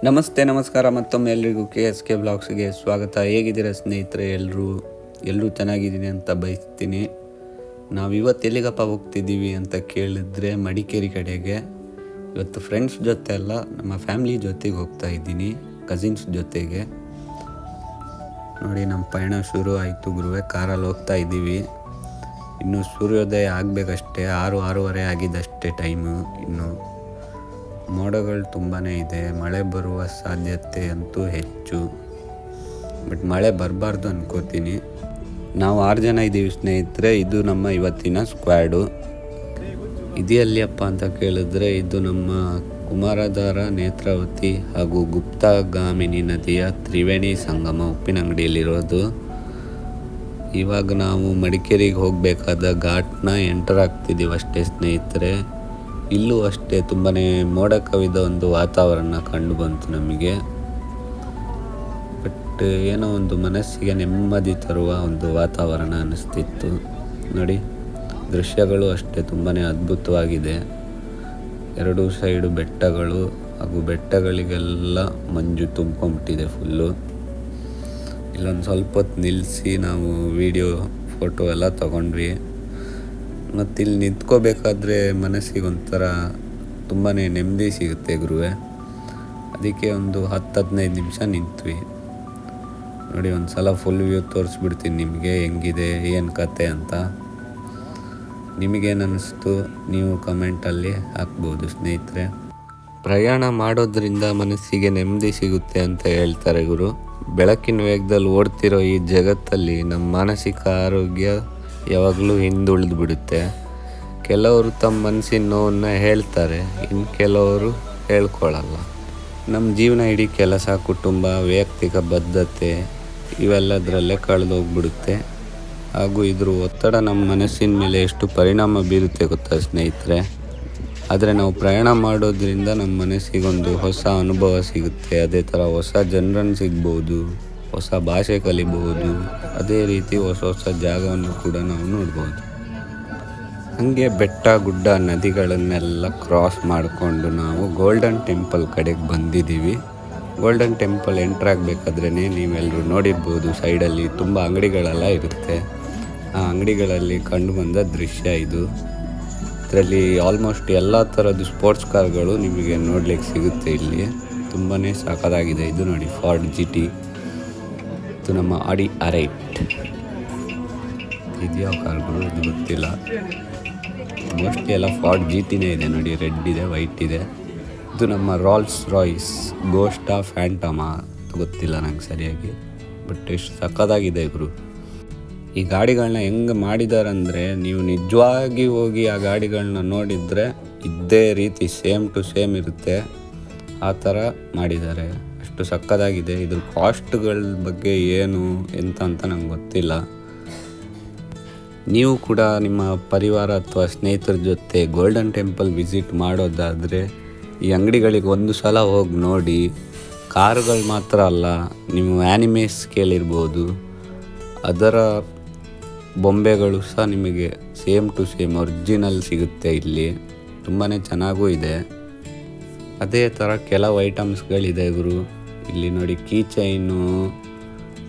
ನಮಸ್ತೆ ನಮಸ್ಕಾರ. ಮತ್ತೊಮ್ಮೆ ಎಲ್ರಿಗೂ KSK ಬ್ಲಾಗ್ಸ್ಗೆ ಸ್ವಾಗತ. ಹೇಗಿದ್ದೀರಾ ಸ್ನೇಹಿತರೆ? ಎಲ್ಲರೂ ಚೆನ್ನಾಗಿದ್ದೀನಿ ಅಂತ ಬಯಸ್ತೀನಿ. ನಾವು ಇವತ್ತು ಎಲ್ಲಿಗಪ್ಪ ಹೋಗ್ತಿದ್ದೀವಿ ಅಂತ ಕೇಳಿದ್ರೆ ಮಡಿಕೇರಿ ಕಡೆಗೆ. ಇವತ್ತು ಫ್ರೆಂಡ್ಸ್ ಜೊತೆ ಅಲ್ಲ, ನಮ್ಮ ಫ್ಯಾಮಿಲಿ ಜೊತೆಗೆ ಹೋಗ್ತಾ ಇದ್ದೀನಿ, ಕಸಿನ್ಸ್ ಜೊತೆಗೆ. ನೋಡಿ, ನಮ್ಮ ಪಯಣ ಶುರು ಆಯಿತು ಗುರುವೆ. ಕಾರಲ್ಲಿ ಹೋಗ್ತಾ ಇದ್ದೀವಿ. ಇನ್ನು ಸೂರ್ಯೋದಯ ಆಗಬೇಕಷ್ಟೇ, 6-6:30 ಆಗಿದ್ದಷ್ಟೇ ಟೈಮು. ಇನ್ನು ಮೋಡಗಳು ತುಂಬಾ ಇದೆ, ಮಳೆ ಬರುವ ಸಾಧ್ಯತೆ ಅಂತೂ ಹೆಚ್ಚು. ಬಟ್ ಮಳೆ ಬರಬಾರ್ದು ಅನ್ಕೋತೀನಿ. ನಾವು 6 ಜನ ಇದ್ದೀವಿ ಸ್ನೇಹಿತರೆ. ಇದು ನಮ್ಮ ಇವತ್ತಿನ ಸ್ಕ್ವಾಡು. ಇದು ಎಲ್ಲಿಯಪ್ಪ ಅಂತ ಕೇಳಿದ್ರೆ, ಇದು ನಮ್ಮ ಕುಮಾರಧಾರ, ನೇತ್ರಾವತಿ ಹಾಗೂ ಗುಪ್ತಗಾಮಿನಿ ನದಿಯ ತ್ರಿವೇಣಿ ಸಂಗಮ ಉಪ್ಪಿನಂಗಡಿಯಲ್ಲಿರೋದು. ಇವಾಗ ನಾವು ಮಡಿಕೇರಿಗೆ ಹೋಗಬೇಕಾದ ಘಾಟ್ನ ಎಂಟರ್ ಆಗ್ತಿದ್ದೀವಿ ಅಷ್ಟೇ ಸ್ನೇಹಿತರೆ. ಇಲ್ಲೂ ಅಷ್ಟೇ ತುಂಬಾ ಮೋಡ ಕವಿದ ಒಂದು ವಾತಾವರಣ ಕಂಡು ಬಂತು ನಮಗೆ. ಬಟ್ ಏನೋ ಒಂದು ಮನಸ್ಸಿಗೆ ನೆಮ್ಮದಿ ತರುವ ಒಂದು ವಾತಾವರಣ ಅನ್ನಿಸ್ತಿತ್ತು. ನೋಡಿ, ದೃಶ್ಯಗಳು ಅಷ್ಟೇ ತುಂಬಾ ಅದ್ಭುತವಾಗಿದೆ. ಎರಡೂ ಸೈಡು ಬೆಟ್ಟಗಳು ಹಾಗೂ ಬೆಟ್ಟಗಳಿಗೆಲ್ಲ ಮಂಜು ತುಂಬ್ಕೊಂಬಿಟ್ಟಿದೆ ಫುಲ್ಲು. ಇಲ್ಲೊಂದು ಸ್ವಲ್ಪ ಹೊತ್ತು ನಿಲ್ಲಿಸಿ ನಾವು ವಿಡಿಯೋ ಫೋಟೋ ಎಲ್ಲ ತಗೊಂಡ್ವಿ. ಮತ್ತು ಇಲ್ಲಿ ನಿಂತ್ಕೋಬೇಕಾದ್ರೆ ಮನಸ್ಸಿಗೊಂಥರ ತುಂಬಾ ನೆಮ್ಮದಿ ಸಿಗುತ್ತೆ ಗುರುವೆ. ಅದಕ್ಕೆ ಒಂದು 10-15 ನಿಮಿಷ ನಿಂತ್ವಿ. ನೋಡಿ, ಒಂದು ಸಲ ಫುಲ್ ವ್ಯೂ ತೋರಿಸ್ಬಿಡ್ತೀನಿ ನಿಮಗೆ, ಹೆಂಗಿದೆ ಏನು ಕತೆ ಅಂತ. ನಿಮಗೇನು ಅನ್ನಿಸ್ತು ನೀವು ಕಮೆಂಟಲ್ಲಿ ಹಾಕ್ಬೋದು ಸ್ನೇಹಿತರೆ. ಪ್ರಯಾಣ ಮಾಡೋದ್ರಿಂದ ಮನಸ್ಸಿಗೆ ನೆಮ್ಮದಿ ಸಿಗುತ್ತೆ ಅಂತ ಹೇಳ್ತಾರೆ ಗುರು. ಬೆಳಕಿನ ವೇಗದಲ್ಲಿ ಓಡ್ತಿರೋ ಈ ಜಗತ್ತಲ್ಲಿ ನಮ್ಮ ಮಾನಸಿಕ ಆರೋಗ್ಯ ಯಾವಾಗಲೂ ಹಿಂದುಳಿದು ಬಿಡುತ್ತೆ. ಕೆಲವರು ತಮ್ಮ ಮನಸ್ಸಿನ ನೋವನ್ನು ಹೇಳ್ತಾರೆ, ಇನ್ನು ಕೆಲವರು ಹೇಳ್ಕೊಳ್ಳಲ್ಲ. ನಮ್ಮ ಜೀವನ ಇಡೀ ಕೆಲಸ, ಕುಟುಂಬ, ವೈಯಕ್ತಿಕ ಬದ್ಧತೆ ಇವೆಲ್ಲದರಲ್ಲೇ ಕಳೆದೋಗ್ಬಿಡುತ್ತೆ. ಹಾಗೂ ಇದ್ರ ಒತ್ತಡ ನಮ್ಮ ಮನಸ್ಸಿನ ಮೇಲೆ ಎಷ್ಟು ಪರಿಣಾಮ ಬೀರುತ್ತೆ ಗೊತ್ತಾ ಸ್ನೇಹಿತರೆ. ಆದರೆ ನಾವು ಪ್ರಯಾಣ ಮಾಡೋದ್ರಿಂದ ನಮ್ಮ ಮನಸ್ಸಿಗೊಂದು ಹೊಸ ಅನುಭವ ಸಿಗುತ್ತೆ. ಅದೇ ಥರ ಹೊಸ ಜನರನ್ನು ಸಿಗ್ಬೋದು, ಹೊಸ ಭಾಷೆ ಕಲಿಬಹುದು, ಅದೇ ರೀತಿ ಹೊಸ ಹೊಸ ಜಾಗವನ್ನು ಕೂಡ ನಾವು ನೋಡ್ಬೋದು. ಹಾಗೆ ಬೆಟ್ಟ, ಗುಡ್ಡ, ನದಿಗಳನ್ನೆಲ್ಲ ಕ್ರಾಸ್ ಮಾಡಿಕೊಂಡು ನಾವು ಗೋಲ್ಡನ್ ಟೆಂಪಲ್ ಕಡೆಗೆ ಬಂದಿದ್ದೀವಿ. ಗೋಲ್ಡನ್ ಟೆಂಪಲ್ ಎಂಟ್ರ್ ಆಗಬೇಕಾದ್ರೇ ನೀವೆಲ್ಲರೂ ನೋಡಿರ್ಬೋದು, ಸೈಡಲ್ಲಿ ತುಂಬ ಅಂಗಡಿಗಳೆಲ್ಲ ಇರುತ್ತೆ. ಆ ಅಂಗಡಿಗಳಲ್ಲಿ ಕಂಡು ಬಂದ ದೃಶ್ಯ ಇದು. ಇದರಲ್ಲಿ ಆಲ್ಮೋಸ್ಟ್ ಎಲ್ಲ ಥರದ್ದು ಸ್ಪೋರ್ಟ್ಸ್ ಕಾರ್ಗಳು ನಿಮಗೆ ನೋಡ್ಲಿಕ್ಕೆ ಸಿಗುತ್ತೆ ಇಲ್ಲಿ. ತುಂಬಾ ಸಾಕಾಗಿದೆ. ಇದು ನೋಡಿ, ಫಾರ್ಡ್ GT. ಇದು ನಮ್ಮ ಆಡಿ R8. ಇದೆಯಾ ಕಾರ್ಗಳು ಇದು ಗೊತ್ತಿಲ್ಲ. ಮೋಸ್ಟ್ಲಿ ಎಲ್ಲ ಫಾರ್ಡ್ GTನೇ ಇದೆ. ನೋಡಿ, ರೆಡ್ ಇದೆ, ವೈಟ್ ಇದೆ. ಇದು ನಮ್ಮ ರೋಲ್ಸ್ ರಾಯ್ಸ್ ಗೋಸ್ಟಾ ಫ್ಯಾಂಟಮಾ ಗೊತ್ತಿಲ್ಲ ನಂಗೆ ಸರಿಯಾಗಿ. ಬಟ್ ಎಷ್ಟು ಸಕ್ಕತ್ತಾಗಿದೆ ಗುರು. ಈ ಗಾಡಿಗಳನ್ನ ಹೆಂಗೆ ಮಾಡಿದಾರಂದರೆ, ನೀವು ನಿಜವಾಗಿ ಹೋಗಿ ಆ ಗಾಡಿಗಳನ್ನ ನೋಡಿದರೆ ಇದ್ದೇ ರೀತಿ ಸೇಮ್ ಟು ಸೇಮ್ ಇರುತ್ತೆ. ಆ ಥರ ಮಾಡಿದ್ದಾರೆ. ಅಷ್ಟು ಸಕ್ಕತ್ತಾಗಿದೆ. ಇದ್ರ ಕಾಸ್ಟ್ಗಳ ಬಗ್ಗೆ ಏನು ಎಂತ ಅಂತ ನಂಗೆ ಗೊತ್ತಿಲ್ಲ. ನೀವು ಕೂಡ ನಿಮ್ಮ ಪರಿವಾರ ಅಥವಾ ಸ್ನೇಹಿತರ ಜೊತೆ ಗೋಲ್ಡನ್ ಟೆಂಪಲ್ ವಿಸಿಟ್ ಮಾಡೋದಾದರೆ ಈ ಅಂಗಡಿಗಳಿಗೆ ಒಂದು ಸಲ ಹೋಗಿ ನೋಡಿ. ಕಾರುಗಳು ಮಾತ್ರ ಅಲ್ಲ, ನೀವು ಆ್ಯನಿಮೇಸ್ ಕೇಳಿರ್ಬೋದು, ಅದರ ಬೊಂಬೆಗಳು ಸಹ ನಿಮಗೆ ಸೇಮ್ ಟು ಸೇಮ್ ಒರಿಜಿನಲ್ ಸಿಗುತ್ತೆ ಇಲ್ಲಿ. ತುಂಬಾ ಚೆನ್ನಾಗೂ ಇದೆ. ಅದೇ ಥರ ಕೆಲವು ಐಟಮ್ಸ್ಗಳಿದೆ ಗುರು. ಇಲ್ಲಿ ನೋಡಿ, ಕೀ ಚೈನು,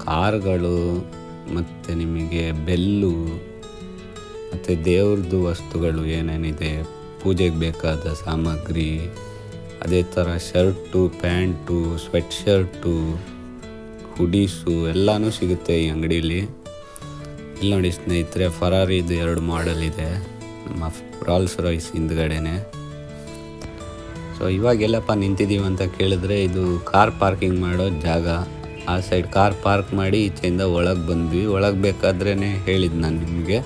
ಕಾರ್ಗಳು, ಮತ್ತು ನಿಮಗೆ ಬೆಲ್ಲು, ಮತ್ತು ದೇವ್ರದ್ದು ವಸ್ತುಗಳು ಏನೇನಿದೆ, ಪೂಜೆಗೆ ಬೇಕಾದ ಸಾಮಗ್ರಿ, ಅದೇ ಥರ ಶರ್ಟು, ಪ್ಯಾಂಟು, ಸ್ವೆಟ್ ಶರ್ಟು, ಹುಡೀಸು ಎಲ್ಲನೂ ಸಿಗುತ್ತೆ ಈ ಅಂಗಡಿಯಲ್ಲಿ. ಇಲ್ಲಿ ನೋಡಿ ಸ್ನೇಹಿತರೆ, ಫರಾರಿದು 2 ಮಾಡೆಲ್ ಇದೆ, ನಮ್ಮ ರೋಲ್ಸ್ ರಾಯ್ಸ್ ಹಿಂದ್ಗಡೆನೆ. ಸೊ ಇವಾಗೆಲ್ಲಪ್ಪ ನಿಂತಿದ್ದೀವಿ ಅಂತ ಕೇಳಿದ್ರೆ, ಇದು ಕಾರ್ ಪಾರ್ಕಿಂಗ್ ಮಾಡೋ ಜಾಗ. ಆ ಸೈಡ್ ಕಾರ್ ಪಾರ್ಕ್ ಮಾಡಿ ಈಚೆಯಿಂದ ಒಳಗೆ ಬಂದ್ವಿ. ಒಳಗೆ ಬೇಕಾದ್ರೇ ಹೇಳಿದ್ದು ನಾನು ನಿಮಗೆ.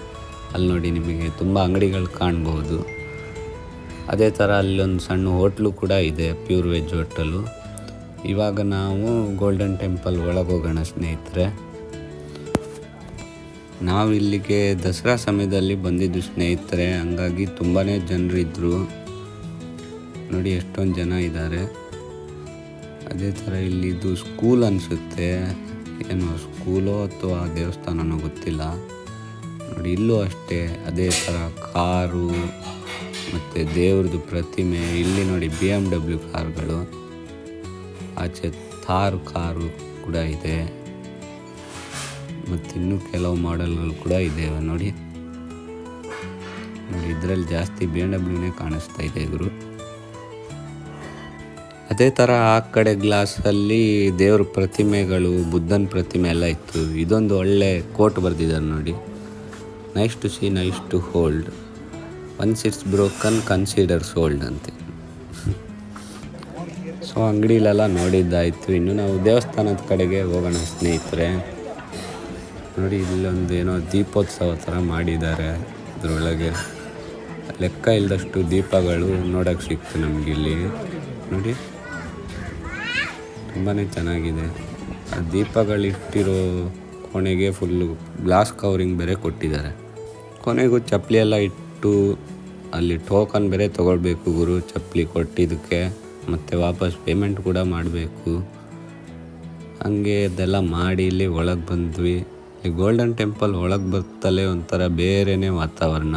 ಅಲ್ಲಿ ನೋಡಿ, ನಿಮಗೆ ತುಂಬ ಅಂಗಡಿಗಳು ಕಾಣ್ಬೋದು. ಅದೇ ಥರ ಅಲ್ಲೊಂದು ಸಣ್ಣ ಹೋಟ್ಲು ಕೂಡ ಇದೆ, ಪ್ಯೂರ್ ವೆಜ್ ಹೋಟೆಲು. ಇವಾಗ ನಾವು ಗೋಲ್ಡನ್ ಟೆಂಪಲ್ ಒಳಗೆ ಹೋಗೋಣ ಸ್ನೇಹಿತರೆ. ನಾವು ಇಲ್ಲಿಗೆ ದಸರಾ ಸಮಯದಲ್ಲಿ ಬಂದಿದ್ದು ಸ್ನೇಹಿತರೆ, ಹಂಗಾಗಿ ತುಂಬಾ ಜನರಿದ್ದರು. ನೋಡಿ ಎಷ್ಟೊಂದು ಜನ ಇದ್ದಾರೆ. ಅದೇ ಥರ ಇಲ್ಲಿದ್ದು ಸ್ಕೂಲ್ ಅನಿಸುತ್ತೆ, ಏನೋ ಸ್ಕೂಲೋ ಅಥವಾ ದೇವಸ್ಥಾನನೋ ಗೊತ್ತಿಲ್ಲ. ನೋಡಿ, ಇಲ್ಲೂ ಅಷ್ಟೇ ಅದೇ ಥರ ಕಾರು ಮತ್ತು ದೇವ್ರದ್ದು ಪ್ರತಿಮೆ. ಇಲ್ಲಿ ನೋಡಿ BMW ಕಾರ್ಗಳು. ಆಚೆ ಥಾರ್ ಕಾರು ಕೂಡ ಇದೆ, ಮತ್ತು ಇನ್ನೂ ಕೆಲವು ಮಾಡೆಲ್ಗಳು ಕೂಡ ಇದೆ ನೋಡಿ. ಇದರಲ್ಲಿ ಜಾಸ್ತಿ BMW ಕಾಣಿಸ್ತಾ ಇದೆ ಗುರು. ಅದೇ ಥರ ಆ ಕಡೆ ಗ್ಲಾಸಲ್ಲಿ ದೇವ್ರ ಪ್ರತಿಮೆಗಳು, ಬುದ್ಧನ ಪ್ರತಿಮೆ ಎಲ್ಲ ಇತ್ತು. ಇದೊಂದು ಒಳ್ಳೆ ಕೋಟ್ ಬರೆದಿದ್ದಾರೆ ನೋಡಿ, nice to see, nice to hold, once it's broken consider sold ಅಂತೆ. ಸೊ ಅಂಗಡಿಲೆಲ್ಲ ನೋಡಿದ್ದಾಯಿತು. ಇನ್ನು ನಾವು ದೇವಸ್ಥಾನದ ಕಡೆಗೆ ಹೋಗೋಣ ಸ್ನೇಹಿತರೆ. ನೋಡಿ, ಇಲ್ಲೊಂದು ಏನೋ ದೀಪೋತ್ಸವ ಥರ ಮಾಡಿದ್ದಾರೆ. ಅದರೊಳಗೆ ಲೆಕ್ಕ ಇಲ್ಲದಷ್ಟು ದೀಪಗಳು ನೋಡೋಕ್ಕೆ ಸಿಕ್ತು ನಮಗಿಲ್ಲಿ ನೋಡಿ. ತುಂಬಾ ಚೆನ್ನಾಗಿದೆ. ಆ ದೀಪಗಳಿಟ್ಟಿರೋ ಕೊನೆಗೆ ಫುಲ್ಲು ಗ್ಲಾಸ್ ಕವರಿಂಗ್ ಬೇರೆ ಕೊಟ್ಟಿದ್ದಾರೆ. ಕೊನೆಗೂ ಚಪ್ಪಲಿ ಎಲ್ಲ ಇಟ್ಟು ಅಲ್ಲಿ ಟೋಕನ್ ಬೇರೆ ತೊಗೊಳ್ಬೇಕು ಗುರು, ಚಪ್ಪಲಿ ಕೊಟ್ಟಿದ್ದಕ್ಕೆ. ಮತ್ತು ವಾಪಸ್ ಪೇಮೆಂಟ್ ಕೂಡ ಮಾಡಬೇಕು. ಹಂಗೆ ಅದೆಲ್ಲ ಮಾಡಿ ಇಲ್ಲಿ ಒಳಗೆ ಬಂದ್ವಿ. ಇಲ್ಲಿ ಗೋಲ್ಡನ್ ಟೆಂಪಲ್ ಒಳಗೆ ಬರ್ತಲೇ ಒಂಥರ ಬೇರೆಯೇ ವಾತಾವರಣ.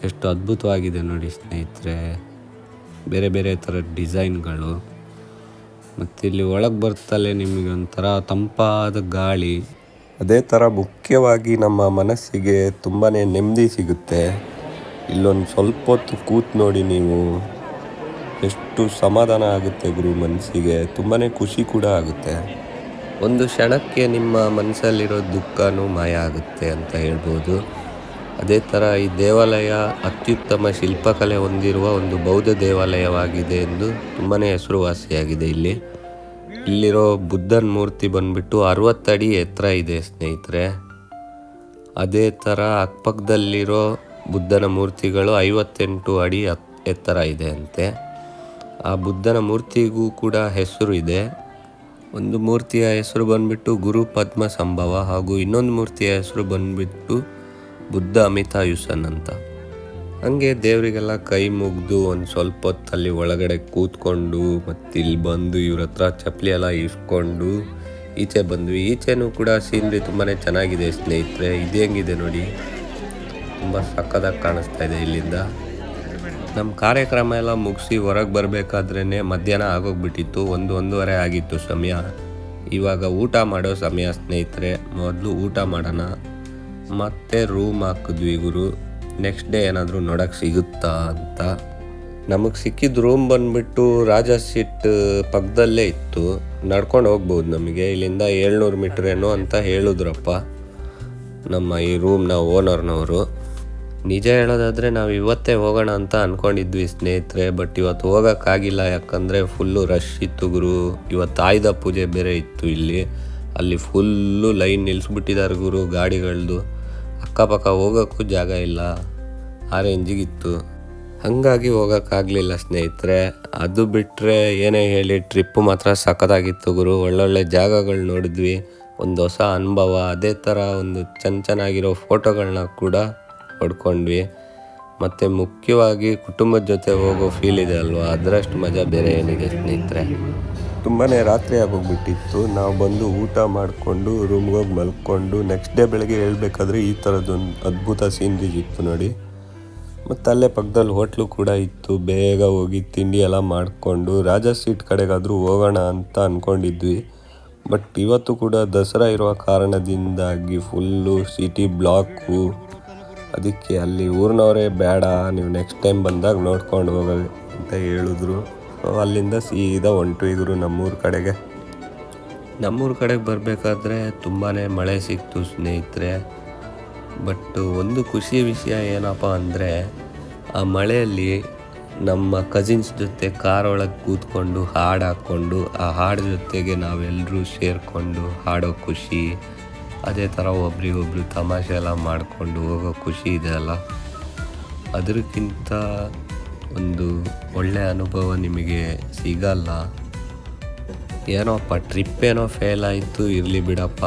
ಎಷ್ಟು ಅದ್ಭುತವಾಗಿದೆ ನೋಡಿ ಸ್ನೇಹಿತರೆ. ಬೇರೆ ಬೇರೆ ಥರ ಡಿಸೈನ್ಗಳು. ಮತ್ತು ಇಲ್ಲಿ ಒಳಗೆ ಬರ್ತಲೇ ನಿಮಗೆ ಒಂಥರ ತಂಪಾದ ಗಾಳಿ. ಅದೇ ಥರ ಮುಖ್ಯವಾಗಿ ನಮ್ಮ ಮನಸ್ಸಿಗೆ ತುಂಬಾ ನೆಮ್ಮದಿ ಸಿಗುತ್ತೆ. ಇಲ್ಲೊಂದು ಸ್ವಲ್ಪ ಹೊತ್ತು ಕೂತು ನೋಡಿ ನೀವು, ಎಷ್ಟು ಸಮಾಧಾನ ಆಗುತ್ತೆ ಗುರು ಮನಸ್ಸಿಗೆ. ತುಂಬಾ ಖುಷಿ ಕೂಡ ಆಗುತ್ತೆ. ಒಂದು ಕ್ಷಣಕ್ಕೆ ನಿಮ್ಮ ಮನಸ್ಸಲ್ಲಿರೋ ದುಃಖನೂ ಮಾಯ ಆಗುತ್ತೆ ಅಂತ ಹೇಳ್ಬೋದು. ಅದೇ ಥರ ಈ ದೇವಾಲಯ ಅತ್ಯುತ್ತಮ ಶಿಲ್ಪಕಲೆ ಹೊಂದಿರುವ ಒಂದು ಬೌದ್ಧ ದೇವಾಲಯವಾಗಿದೆ ಎಂದು ತುಂಬಾ ಹೆಸರುವಾಸಿಯಾಗಿದೆ. ಇಲ್ಲಿರೋ ಬುದ್ಧನ ಮೂರ್ತಿ ಬಂದುಬಿಟ್ಟು 60 ಅಡಿ ಎತ್ತರ ಇದೆ ಸ್ನೇಹಿತರೆ. ಅದೇ ಥರ ಅಕ್ಕಪಕ್ಕದಲ್ಲಿರೋ ಬುದ್ಧನ ಮೂರ್ತಿಗಳು 58 ಅಡಿ ಎತ್ತರ ಇದೆ ಅಂತೆ. ಆ ಬುದ್ಧನ ಮೂರ್ತಿಗೂ ಕೂಡ ಹೆಸರು ಇದೆ. ಒಂದು ಮೂರ್ತಿಯ ಹೆಸರು ಬಂದುಬಿಟ್ಟು ಗುರು ಪದ್ಮ ಸಂಭವ, ಹಾಗೂ ಇನ್ನೊಂದು ಮೂರ್ತಿಯ ಹೆಸರು ಬಂದುಬಿಟ್ಟು ಬುದ್ಧ ಅಮಿತಾಯುಷನ್ ಅಂತ. ಹಂಗೆ ದೇವರಿಗೆಲ್ಲ ಕೈ ಮುಗಿದು ಒಂದು ಸ್ವಲ್ಪ ಹೊತ್ತಲ್ಲಿ ಒಳಗಡೆ ಕೂತ್ಕೊಂಡು ಮತ್ತು ಇಲ್ಲಿ ಬಂದು ಇವ್ರ ಹತ್ರ ಚಪ್ಪಲಿ ಎಲ್ಲ ಇಸ್ಕೊಂಡು ಈಚೆ ಬಂದ್ವಿ. ಈಚೆನೂ ಕೂಡ ಸೀನ್ರಿ ತುಂಬಾ ಚೆನ್ನಾಗಿದೆ ಸ್ನೇಹಿತರೆ. ಇದು ಹೆಂಗಿದೆ ನೋಡಿ, ತುಂಬ ಸಕ್ಕದಾಗಿ ಕಾಣಿಸ್ತಾ ಇದೆ ಇಲ್ಲಿಂದ. ನಮ್ಮ ಕಾರ್ಯಕ್ರಮ ಎಲ್ಲ ಮುಗಿಸಿ ಹೊರಗೆ ಬರಬೇಕಾದ್ರೇ ಮಧ್ಯಾಹ್ನ ಆಗೋಗ್ಬಿಟ್ಟಿತ್ತು. 1-1:30 ಆಗಿತ್ತು ಸಮಯ. ಇವಾಗ ಊಟ ಮಾಡೋ ಸಮಯ ಸ್ನೇಹಿತರೆ. ಮೊದಲು ಊಟ ಮಾಡೋಣ, ಮತ್ತೆ ರೂಮ್ ಹಾಕಿದ್ವಿ ಗುರು. ನೆಕ್ಸ್ಟ್ ಡೇ ಏನಾದರೂ ನೋಡೋಕ್ಕೆ ಸಿಗುತ್ತಾ ಅಂತ. ನಮಗೆ ಸಿಕ್ಕಿದ ರೂಮ್ ಬಂದುಬಿಟ್ಟು ರಾಜಾ ಸೀಟ್ ಪಕ್ಕದಲ್ಲೇ ಇತ್ತು. ನಡ್ಕೊಂಡು ಹೋಗ್ಬೋದು ನಮಗೆ. ಇಲ್ಲಿಂದ 700 ಮೀಟ್ರ್ ಏನೋ ಅಂತ ಹೇಳಿದ್ರಪ್ಪ ನಮ್ಮ ಈ ರೂಮ್ನ ಓನರ್ನವರು. ನಿಜ ಹೇಳೋದಾದರೆ ನಾವು ಇವತ್ತೇ ಹೋಗೋಣ ಅಂತ ಅಂದ್ಕೊಂಡಿದ್ವಿ ಸ್ನೇಹಿತರೆ. ಬಟ್ ಇವತ್ತು ಹೋಗೋಕ್ಕಾಗಿಲ್ಲ, ಯಾಕಂದರೆ ಫುಲ್ಲು ರಶ್ ಇತ್ತು ಗುರು. ಇವತ್ತು ಆಯುಧ ಪೂಜೆ ಬೇರೆ ಇತ್ತು ಇಲ್ಲಿ. ಅಲ್ಲಿ ಫುಲ್ಲು ಲೈನ್ ನಿಲ್ಲಿಸ್ಬಿಟ್ಟಿದ್ದಾರೆ ಗುರು ಗಾಡಿಗಳದ್ದು. ಅಕ್ಕಪಕ್ಕ ಹೋಗೋಕ್ಕೂ ಜಾಗ ಇಲ್ಲ, ಆ ರೇಂಜಿಗಿತ್ತು. ಹಾಗಾಗಿ ಹೋಗೋಕ್ಕಾಗಲಿಲ್ಲ ಸ್ನೇಹಿತರೆ. ಅದು ಬಿಟ್ಟರೆ ಏನೇ ಹೇಳಿ ಟ್ರಿಪ್ಪು ಮಾತ್ರ ಸಖತ್ತಾಗಿತ್ತು ಗುರು. ಒಳ್ಳೊಳ್ಳೆ ಜಾಗಗಳು ನೋಡಿದ್ವಿ, ಒಂದು ಹೊಸ ಅನುಭವ. ಅದೇ ಥರ ಒಂದು ಚೆನ್ನಾಗಿರೋ ಫೋಟೋಗಳನ್ನ ಕೂಡ ಹೊಡ್ಕೊಂಡ್ವಿ. ಮತ್ತು ಮುಖ್ಯವಾಗಿ ಕುಟುಂಬದ ಜೊತೆ ಹೋಗೋ ಫೀಲ್ ಇದೆ ಅಲ್ವಾ, ಅದರಷ್ಟು ಮಜಾ ಬೇರೆ ಏನಿದೆ ಸ್ನೇಹಿತರೆ. ತುಂಬಾ ರಾತ್ರಿ ಆಗೋಗ್ಬಿಟ್ಟಿತ್ತು. ನಾವು ಬಂದು ಊಟ ಮಾಡಿಕೊಂಡು ರೂಮ್ಗೆ ಹೋಗಿ ಮಲ್ಕೊಂಡು ನೆಕ್ಸ್ಟ್ ಡೇ ಬೆಳಗ್ಗೆ ಹೇಳ್ಬೇಕಾದ್ರೆ ಈ ಥರದ್ದೊಂದು ಅದ್ಭುತ ಸೀನ್ರಿ ಇತ್ತು ನೋಡಿ. ಮತ್ತು ಅಲ್ಲೇ ಪಕ್ಕದಲ್ಲಿ ಹೋಟ್ಲು ಕೂಡ ಇತ್ತು. ಬೇಗ ಹೋಗಿ ತಿಂಡಿ ಎಲ್ಲ ಮಾಡಿಕೊಂಡು ರಾಜಾ ಸೀಟ್ ಕಡೆಗಾದರೂ ಹೋಗೋಣ ಅಂತ ಅಂದ್ಕೊಂಡಿದ್ವಿ. ಬಟ್ ಇವತ್ತು ಕೂಡ ದಸರಾ ಇರುವ ಕಾರಣದಿಂದಾಗಿ ಫುಲ್ಲು ಸಿಟಿ ಬ್ಲಾಕು. ಅದಕ್ಕೆ ಅಲ್ಲಿ ಊರಿನವರೇ ಬೇಡ, ನೀವು ನೆಕ್ಸ್ಟ್ ಟೈಮ್ ಬಂದಾಗ ನೋಡ್ಕೊಂಡು ಹೋಗೋದು ಅಂತ ಹೇಳಿದ್ರು. ಅಲ್ಲಿಂದ ಸೀದಾ ಹೊಂಟ್ವಿ ಗುರು ನಮ್ಮೂರ ಕಡೆಗೆ. ನಮ್ಮೂರ ಕಡೆಗೆ ಬರಬೇಕಾದ್ರೆ ತುಂಬಾ ಮಳೆ ಸಿಕ್ತು ಸ್ನೇಹಿತರೆ. ಬಟ್ ಒಂದು ಖುಷಿ ವಿಷಯ ಏನಪ್ಪ ಅಂದರೆ, ಆ ಮಳೆಯಲ್ಲಿ ನಮ್ಮ ಕಸಿನ್ಸ್ ಜೊತೆ ಕಾರೊಳಗೆ ಕೂತ್ಕೊಂಡು ಹಾಡು ಹಾಕ್ಕೊಂಡು ಆ ಹಾಡು ಜೊತೆಗೆ ನಾವೆಲ್ಲರೂ ಸೇರಿಕೊಂಡು ಹಾಡೋ ಖುಷಿ, ಅದೇ ಥರ ಒಬ್ರಿಗೊಬ್ರು ತಮಾಷೆ ಎಲ್ಲ ಮಾಡಿಕೊಂಡು ಹೋಗೋ ಖುಷಿ ಇದೆ ಅಲ್ಲ, ಅದಕ್ಕಿಂತ ಒಂದು ಒಳ್ಳೆಯ ಅನುಭವ ನಿಮಗೆ ಸಿಗಲ್ಲ. ಏನೋಪ್ಪ ಟ್ರಿಪ್ ಏನೋ ಫೇಲ್ ಆಯಿತು, ಇರಲಿ ಬಿಡಪ್ಪ,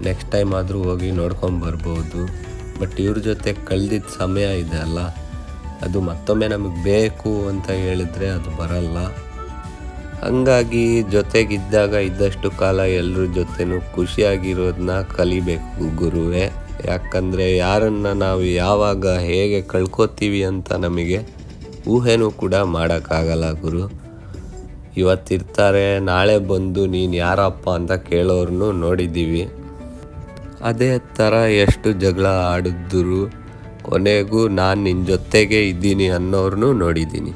ನೆಕ್ಸ್ಟ್ ಟೈಮ್ ಆದರೂ ಹೋಗಿ ನೋಡ್ಕೊಂಬರ್ಬೋದು. ಬಟ್ ಇವ್ರ ಜೊತೆ ಕಳೆದಿದ್ದ ಸಮಯ ಇದೆ ಅಲ್ಲ, ಅದು ಮತ್ತೊಮ್ಮೆ ನಮಗೆ ಬೇಕು ಅಂತ ಹೇಳಿದ್ರೆ ಅದು ಬರಲ್ಲ. ಹಾಗಾಗಿ ಜೊತೆಗಿದ್ದಾಗ ಇದ್ದಷ್ಟು ಕಾಲ ಎಲ್ಲರ ಜೊತೆನೂ ಖುಷಿಯಾಗಿರೋದನ್ನ ಕಲಿಬೇಕು ಗುರುವೇ. ಯಾಕಂದರೆ ಯಾರನ್ನು ನಾವು ಯಾವಾಗ ಹೇಗೆ ಕಳ್ಕೊತೀವಿ ಅಂತ ನಮಗೆ ಊಹೆನೂ ಕೂಡ ಮಾಡೋಕ್ಕಾಗಲ್ಲ ಗುರು. ಇವತ್ತಿರ್ತಾರೆ, ನಾಳೆ ಬಂದು ನೀನು ಯಾರಪ್ಪ ಅಂತ ಕೇಳೋರ್ನು ನೋಡಿದ್ದೀವಿ. ಅದೇ ಥರ ಎಷ್ಟು ಜಗಳ ಆಡಿದ್ರು ಕೊನೆಗೂ ನಾನು ನಿನ್ನ ಜೊತೆಗೆ ಇದ್ದೀನಿ ಅನ್ನೋರ್ನು ನೋಡಿದ್ದೀನಿ.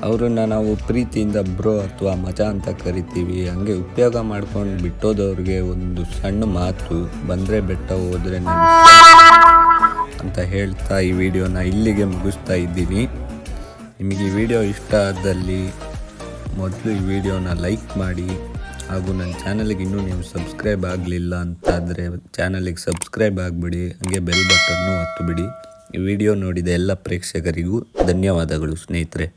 ಅವ್ರನ್ನ ನಾವು ಪ್ರೀತಿಯಿಂದ ಬ್ರೋ ಅಥವಾ ಮಜಾ ಅಂತ ಕರಿತೀವಿ. ಹಂಗೆ ಉಪಯೋಗ ಮಾಡ್ಕೊಂಡು ಬಿಟ್ಟೋದವ್ರಿಗೆ ಒಂದು ಸಣ್ಣ ಮಾತು, ಬಂದರೆ ಬೆಟ್ಟ ಹೋದರೆ ಅಂತ ಹೇಳ್ತಾ ಈ ವಿಡಿಯೋನ ಇಲ್ಲಿಗೆ ಮುಗಿಸ್ತಾ ಇದ್ದೀನಿ. ನಿಮಗೆ ಈ ವಿಡಿಯೋ ಇಷ್ಟ ಆದಲ್ಲಿ ಮೊದಲು ಈ ವಿಡಿಯೋನ ಲೈಕ್ ಮಾಡಿ, ಹಾಗೂ ನನ್ನ ಚಾನಲ್ಗೆ ಇನ್ನೂ ನೀವು ಸಬ್ಸ್ಕ್ರೈಬ್ ಆಗಲಿಲ್ಲ ಅಂತಾದರೆ ಚಾನಲಿಗೆ ಸಬ್ಸ್ಕ್ರೈಬ್ ಆಗಿಬಿಡಿ. ಹಾಗೆ ಬೆಲ್ ಬಟನ್ನು ಒತ್ತಿಬಿಡಿ. ಈ ವಿಡಿಯೋ ನೋಡಿದ ಎಲ್ಲ ಪ್ರೇಕ್ಷಕರಿಗೂ ಧನ್ಯವಾದಗಳು ಸ್ನೇಹಿತರೆ.